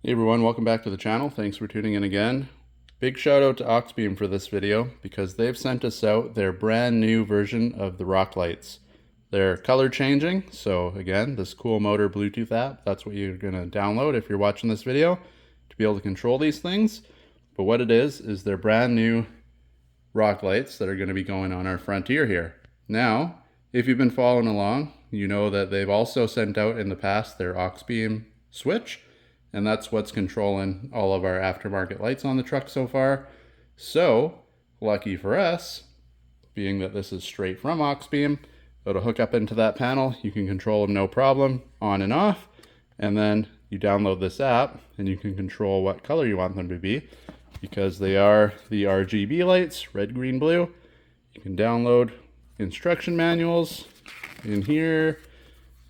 Hey everyone, welcome back to the channel. Thanks for tuning in again. Big shout out to Auxbeam for this video because they've sent us out their brand new version of the rock lights. They're color changing, so again, this cool motor Bluetooth app, that's what you're going to download if you're watching this video to be able to control these things. But what it is their brand new rock lights that are going to be going on our Frontier here. Now, if you've been following along, you know that they've also sent out in the past their Auxbeam switch, and that's what's controlling all of our aftermarket lights on the truck so far. So, lucky for us, being that this is straight from Auxbeam, it'll hook up into that panel. You can control them no problem, on and off, and then you download this app and you can control what color you want them to be, because they are the RGB lights, red, green, blue. You can download instruction manuals in here.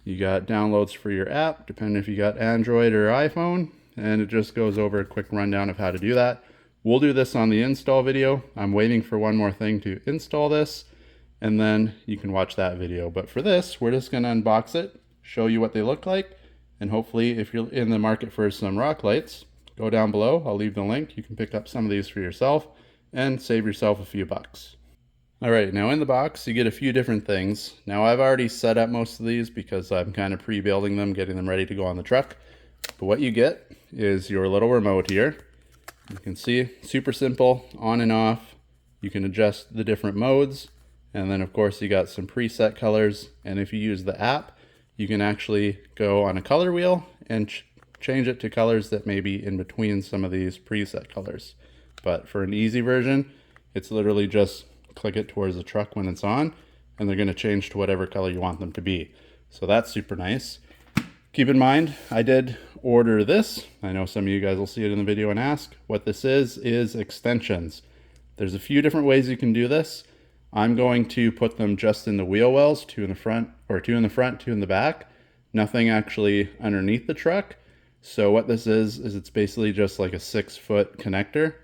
You got downloads for your app, depending if you got Android or iPhone, and it just goes over a quick rundown of how to do that. We'll do this on the install video. I'm waiting for one more thing to install this, and then you can watch that video. But for this, we're just going to unbox it, show you what they look like, and hopefully if you're in the market for some rock lights, go down below. I'll leave the link. You can pick up some of these for yourself and save yourself a few bucks. Alright, now in the box you get a few different things. Now I've already set up most of these because I'm kind of pre-building them, getting them ready to go on the truck. But what you get is your little remote here. You can see, super simple, on and off. You can adjust the different modes, and then of course you got some preset colors, and if you use the app, you can actually go on a color wheel and change it to colors that may be in between some of these preset colors. But for an easy version, it's literally just click it towards the truck when it's on, and they're going to change to whatever color you want them to be. So that's super nice. Keep in mind, I did order this. I know some of you guys will see it in the video and ask. What this is extensions. There's a few different ways you can do this. I'm going to put them just in the wheel wells, two in the front, or two in the front, two in the back. Nothing actually underneath the truck. So what this is it's basically just like a 6-foot connector.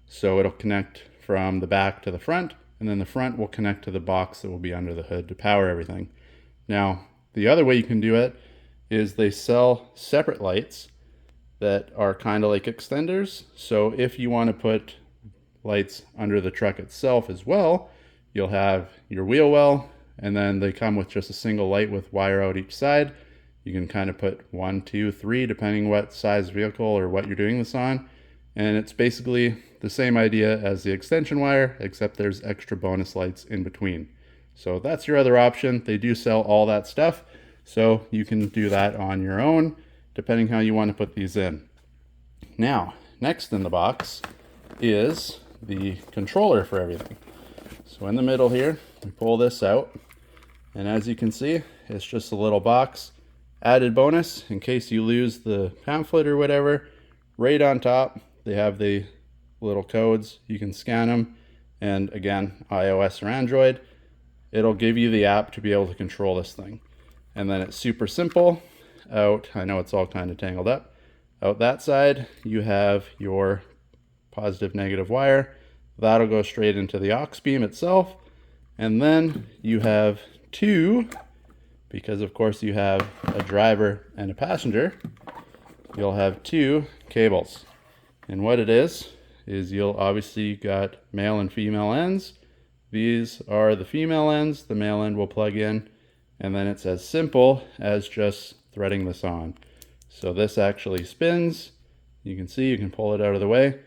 So it'll connect from the back to the front, and then the front will connect to the box that will be under the hood to power everything. Now, the other way you can do it is they sell separate lights that are kind of like extenders. So if you want to put lights under the truck itself as well, you'll have your wheel well, and then they come with just a single light with wire out each side. You can kind of put 1, 2, 3, depending what size vehicle or what you're doing this on. And it's basically the same idea as the extension wire, except there's extra bonus lights in between. So that's your other option. They do sell all that stuff, so you can do that on your own, depending how you want to put these in. Now, next in the box is the controller for everything. So in the middle here, we pull this out, and as you can see, it's just a little box. Added bonus, in case you lose the pamphlet or whatever, right on top, they have the little codes. You can scan them, and again, iOS or Android, it'll give you the app to be able to control this thing. And then it's super simple. Out, I know it's all kind of tangled up. Out that side, you have your positive negative wire. That'll go straight into the Auxbeam itself. And then you have two, because of course you have a driver and a passenger, you'll have two cables. And what it is you'll obviously got male and female ends. These are the female ends. The male end will plug in, and then it's as simple as just threading this on. So this actually spins. You can see, you can pull it out of the way.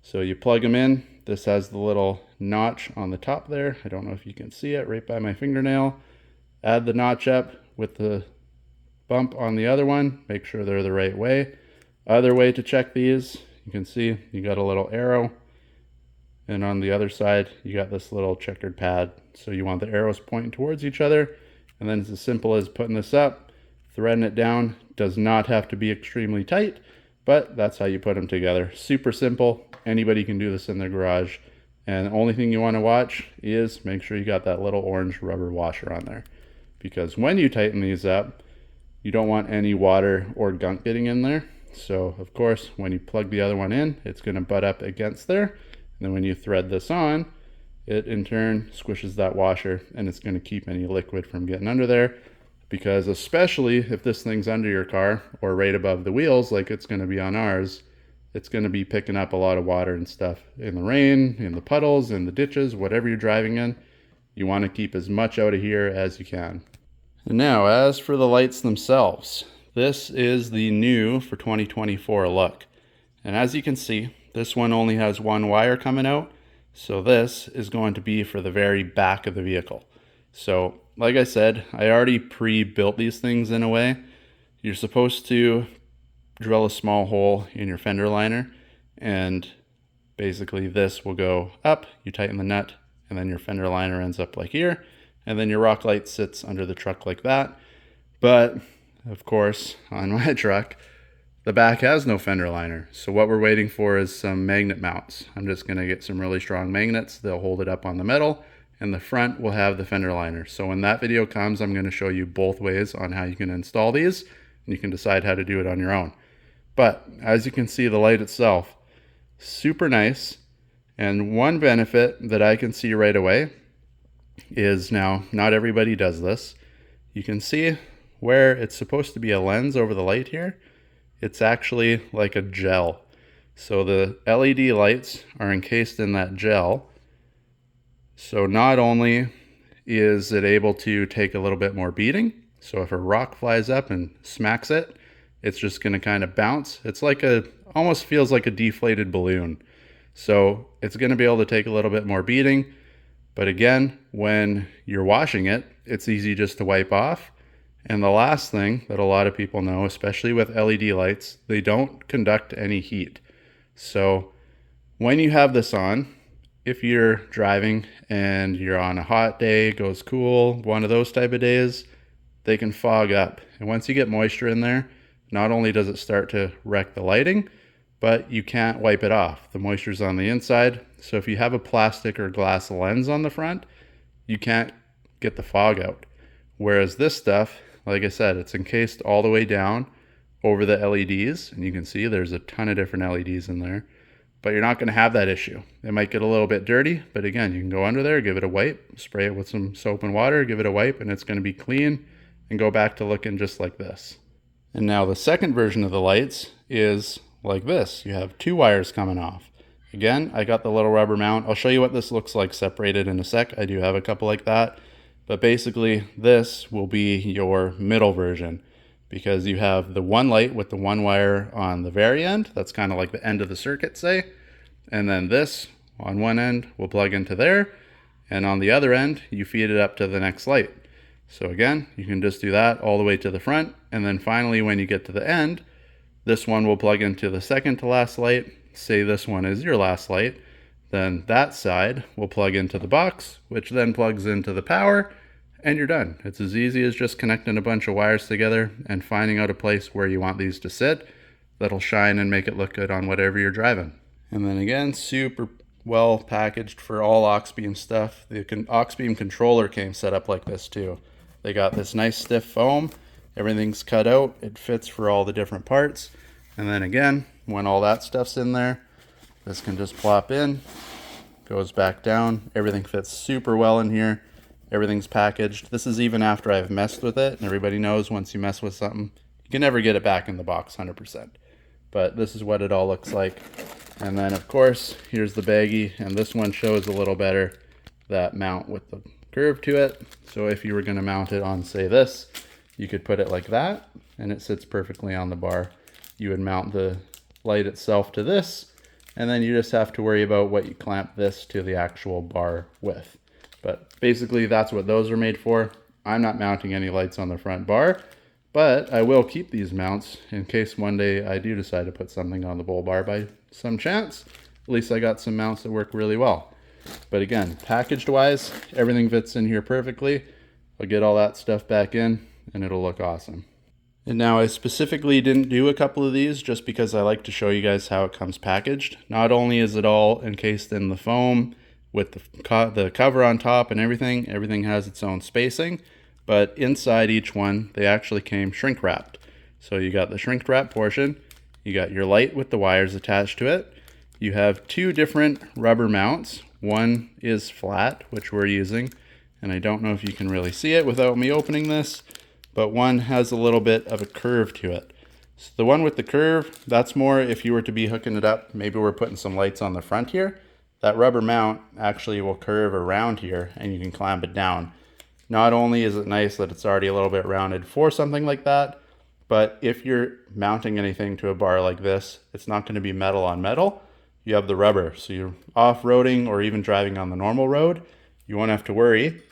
So you plug them in. This has the little notch on the top there. I don't know if you can see it right by my fingernail. Add the notch up with the bump on the other one. Make sure they're the right way. Other way to check these, you can see you got a little arrow, and on the other side you got this little checkered pad. So you want the arrows pointing towards each other, and then it's as simple as putting this up, threading it down. Does not have to be extremely tight, but that's how you put them together. Super simple. Anybody can do this in their garage, and the only thing you want to watch is make sure you got that little orange rubber washer on there, because when you tighten these up, you don't want any water or gunk getting in there. So of course, when you plug the other one in, it's going to butt up against there. And then when you thread this on, it in turn squishes that washer, and it's going to keep any liquid from getting under there. because especially if this thing's under your car or right above the wheels like it's going to be on ours, it's going to be picking up a lot of water and stuff in the rain, in the puddles, in the ditches, whatever you're driving in. You want to keep as much out of here as you can. And now, as for the lights themselves, this is the new for 2024 look. And as you can see, this one only has one wire coming out, so this is going to be for the very back of the vehicle. So, like I said, I already pre-built these things in a way. You're supposed to drill a small hole in your fender liner, and basically this will go up, you tighten the nut, and then your fender liner ends up like here, and then your rock light sits under the truck like that. But, of course, on my truck, the back has no fender liner, so what we're waiting for is some magnet mounts. I'm just going to get some really strong magnets, they'll hold it up on the metal, and the front will have the fender liner. So when that video comes, I'm going to show you both ways on how you can install these, and you can decide how to do it on your own. But as you can see, the light itself, super nice. And one benefit that I can see right away is, now not everybody does this. You can see where it's supposed to be a lens over the light here. It's actually like a gel. So the LED lights are encased in that gel. So not only is it able to take a little bit more beating, so if a rock flies up and smacks it, it's just going to kind of bounce. It's like almost feels like a deflated balloon. So it's going to be able to take a little bit more beating. But again, when you're washing it, it's easy just to wipe off. And the last thing that a lot of people know, especially with LED lights, they don't conduct any heat. So when you have this on, if you're driving and you're on a hot day, goes cool, one of those type of days, they can fog up. And once you get moisture in there, not only does it start to wreck the lighting, but you can't wipe it off. The moisture's on the inside. So if you have a plastic or glass lens on the front, you can't get the fog out. Whereas this stuff, like I said, it's encased all the way down over the LEDs, and you can see there's a ton of different LEDs in there, but you're not going to have that issue. It might get a little bit dirty, but again, you can go under there, give it a wipe, spray it with some soap and water, give it a wipe, and it's going to be clean and go back to looking just like this. And now the second version of the lights is like this. You have two wires coming off. Again, I got the little rubber mount. I'll show you what this looks like separated in a sec. I do have a couple like that. But basically, this will be your middle version, because you have the one light with the one wire on the very end. That's kind of like the end of the circuit, say. And then this on one end will plug into there. And on the other end, you feed it up to the next light. So again, you can just do that all the way to the front. And then finally, when you get to the end, this one will plug into the second to last light. Say this one is your last light. Then that side will plug into the box, which then plugs into the power, and you're done. It's as easy as just connecting a bunch of wires together and finding out a place where you want these to sit that'll shine and make it look good on whatever you're driving. And then again, super well packaged for all Auxbeam stuff. The Auxbeam controller came set up like this too. They got this nice stiff foam. Everything's cut out. It fits for all the different parts. And then again, when all that stuff's in there, this can just plop in, goes back down. Everything fits super well in here. Everything's packaged. This is even after I've messed with it. And everybody knows once you mess with something, you can never get it back in the box 100%. But this is what it all looks like. And then of course, here's the baggie. And this one shows a little better that mount with the curve to it. So if you were going to mount it on, say, this, you could put it like that and it sits perfectly on the bar. You would mount the light itself to this, and then you just have to worry about what you clamp this to the actual bar with. But basically that's what those are made for. I'm not mounting any lights on the front bar, but I will keep these mounts in case one day I do decide to put something on the bull bar by some chance. At least I got some mounts that work really well. But again, packaged wise, everything fits in here perfectly. I'll get all that stuff back in and it'll look awesome. And now I specifically didn't do a couple of these just because I like to show you guys how it comes packaged. Not only is it all encased in the foam with the cover on top and everything has its own spacing, but inside each one, they actually came shrink wrapped. So you got the shrink wrap portion, you got your light with the wires attached to it. You have two different rubber mounts. One is flat, which we're using, and I don't know if you can really see it without me opening this, but one has a little bit of a curve to it. So the one with the curve, that's more if you were to be hooking it up, maybe we're putting some lights on the front here, that rubber mount actually will curve around here and you can clamp it down. Not only is it nice that it's already a little bit rounded for something like that, but if you're mounting anything to a bar like this, it's not going to be metal on metal. You have the rubber, so you're off-roading or even driving on the normal road, you won't have to worry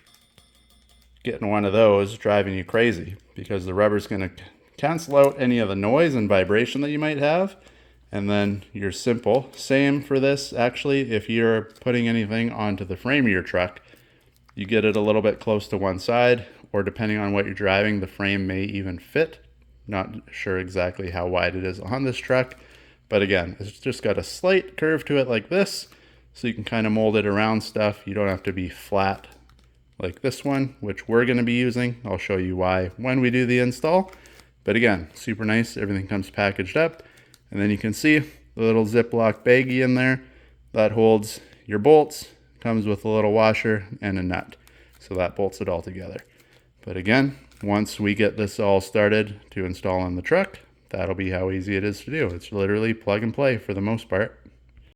getting one of those driving you crazy, because the rubber's going to cancel out any of the noise and vibration that you might have, and then you're simple. Same for this, actually, if you're putting anything onto the frame of your truck, you get it a little bit close to one side, or depending on what you're driving, the frame may even fit. Not sure exactly how wide it is on this truck, but again, it's just got a slight curve to it like this, so you can kind of mold it around stuff. You don't have to be flat like this one, which we're going to be using. I'll show you why when we do the install. But again, super nice. Everything comes packaged up, and then you can see the little Ziploc baggie in there that holds your bolts. Comes with a little washer and a nut, so that bolts it all together. But again, once we get this all started to install on the truck, that'll be how easy it is to do. It's literally plug and play for the most part.